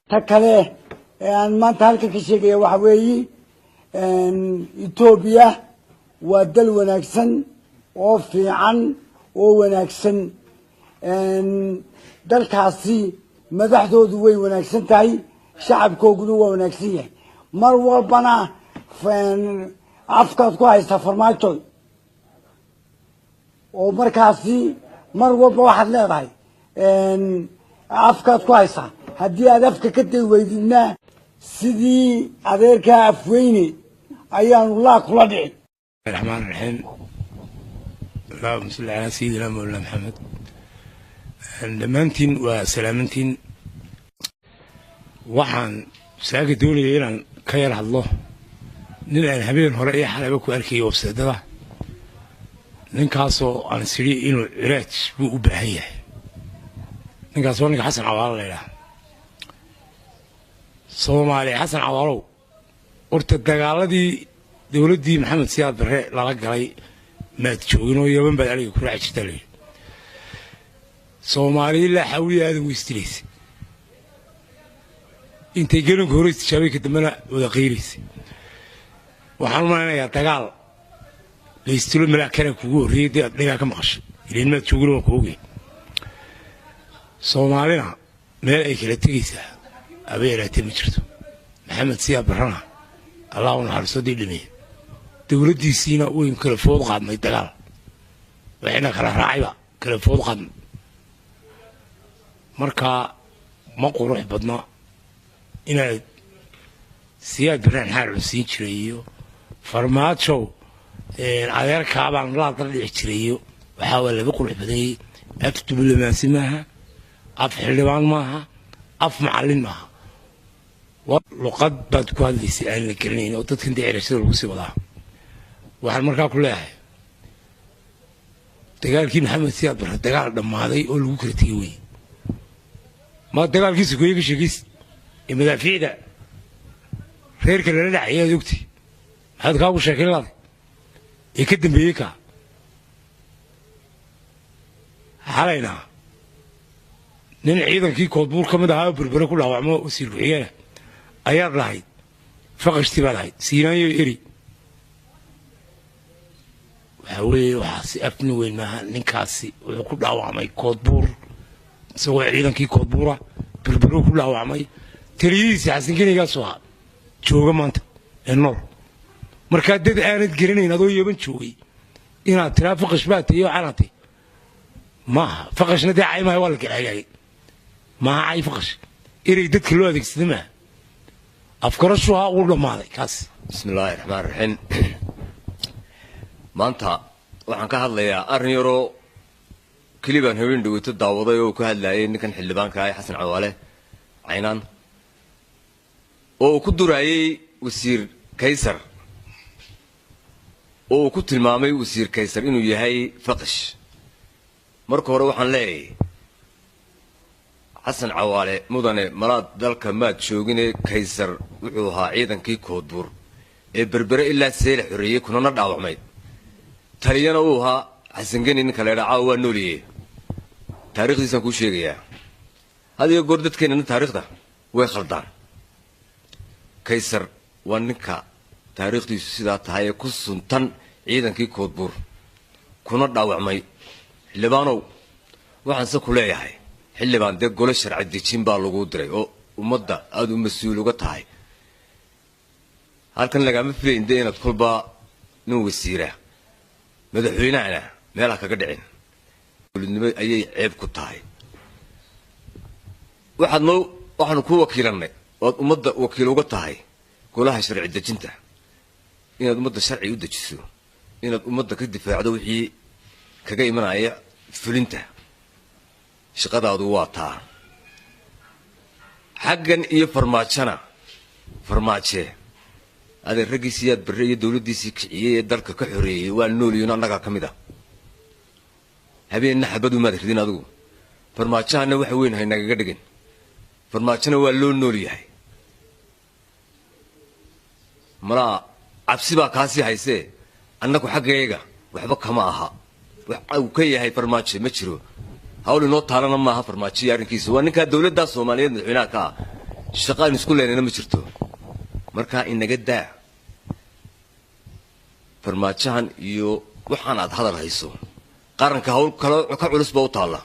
تكله أن ما تهلك كشيء وحوي إثيوبيا ودل ونكسن وفي عن ونكسن دل كاسي مدحدود وي ونكسن تاي شعب كوجلو ونكسيه مروى بنا فن أفكار كويس تفرماتوي ومركزي مروى بواحد لا راي أفكار كويسة هدي هدفك كده ويدنا سيدي أديرك أفويني أيان الله كل دين الرحمن الرحيم اللهم صل على سيدنا مولانا محمد لمانتين وسلامتين waxaan saaga doonayay inaan ka yar hadlo nin aan habeen hore iyo xalaba ku arkay website-da ninkaasoo aan siri inuu ciraaj buu u baahan yahay ninkaasoo ninka Xasan Cawaalo leeyahay Soomaali Xasan Cawaalo urta dagaaladii dawladdii Maxamed Siyaad Barre lala galay maad joogin oo yaban bad aliga ku raaci jirtay Soomaali la xawliyaad u istileysay انت جيرن كوريس شبكه دمنا ودا قيريس waxaan maanayaa dagaal la istiilo malaakana kugu riiday adiga ka maqashay ilaa ma joogro ku ogeey Soomaalina meel ay kala tagaysaa abeeraatay ma jirto Maxamed Siyaad Barre Allah uu naxariisto dhimay dawladdiisina uu in kala food qaadmay dagaal waxayna kala raacayba kala food qaad marka ma qurux badna إن سياد بران حال سينشريو فرماتشو العيار كابان لا طلع يشتريو وحاول بقول بدي أكتب لما سماها أف حلوان معها أف معلم معها وقد بتكون لي سؤال الكرنين أو تدخل دي عرشة الوسي ولا واحد مركا كلها تقال كي محمد سياد بران تقال لما هذا يقول وكرتيوي ما تقال كيس كويك شكيس المدافع ده غير كده لا يا دكتي هاد قاو شكل هذا يكدم بيكا علينا نعيد كي كودبور كمد ها بربره كلها وعمو وسير وحياه ايار لاهي فقشتي بالهاي سينايو يري وحوي وحاسي افني وين ما نكاسي وكو داوامay كودبور سو عيدن كي كودبوره بربره كلها وعمي تريدي حسن كنيغا سو جوجا مانتا النور marka dad aanad garanayn adoo yeeban joogay inaad tiraafo qashbaat iyo calaati ma faqashna daacay ma wal galay ma ay faqash iri dadka loo adeegsado ma afkarashu ha u dhamaaday kaas bismillaahir rahmaanir rahiim maanta waxaan ka hadlayaa arrin yaro kaliban haween dhaweyto daawaday oo ku hadlayay ninkan xildhibaanka ah Xasan Cawaale aynaan oo ku durayay wasiir Kaysar oo ku tilmaamay wasiir Kaysar inuu yahay faqash marka hore waxaan leeyahay Xasan Cawaale mudane malaad dalka ma joogine Kaysar wuxuu ahaa ciidankii koodbuur ee berbere ilaa seel xuriyay kuna dhaawacmay taliyana uu ahaa Xasan Gani ninka la dhaca waa nooliyay taariikhdiisa ku sheegaya hadiyo goor dadkeena taariikhda way khaldaan Kaysar waa ninka taariikhdiisu sida tahay ku suntan ciidankii koodbuur kuna dhaawacmay xildhibaanow waxaan se ku leeyahay xildhibaan de gole sharci dejin baa lagu diray oo ummadda aad u mas'uul uga tahay halkan lagama filayn inaad kulba nin wasiira madaxweynahana meel kaga dhicin dowladnimo ayay ceeb ku tahay waxaan ku wakiilanay oo ummadda wakiil uga tahay golaha sharci dejinta inaad ummadda sharci u dejiso inaad ummadda ka difaacdo wixii kaga imanaya fulinta shaqadaadu waa taa xaggan iyo farmaaje adeer raggii Siyaad Barre iyo dawladdiisii kiciyay ee dalka ka xoreeyay waa nooliyeen annaga kamid ah habeen xabadu ma ridin adigu farmaajana waxa weyn hay naga dhigin farmaajana waa loo nool yahay mara cabsi baa kaasi haysee annagu xaggayga waxba kama aha wax uu ka yahay farmaajo ma jiro hawl inoo taalana maaha farmaajo arrinkiisa waa ninka dawladda Soomaaliyeed madaxweynaha ka shaqaan isku leenayna ma jirto markaa inaga daa farmaajahan iyo waxaan aad hadal hayso qaranka hawl kale ka culus baa u taala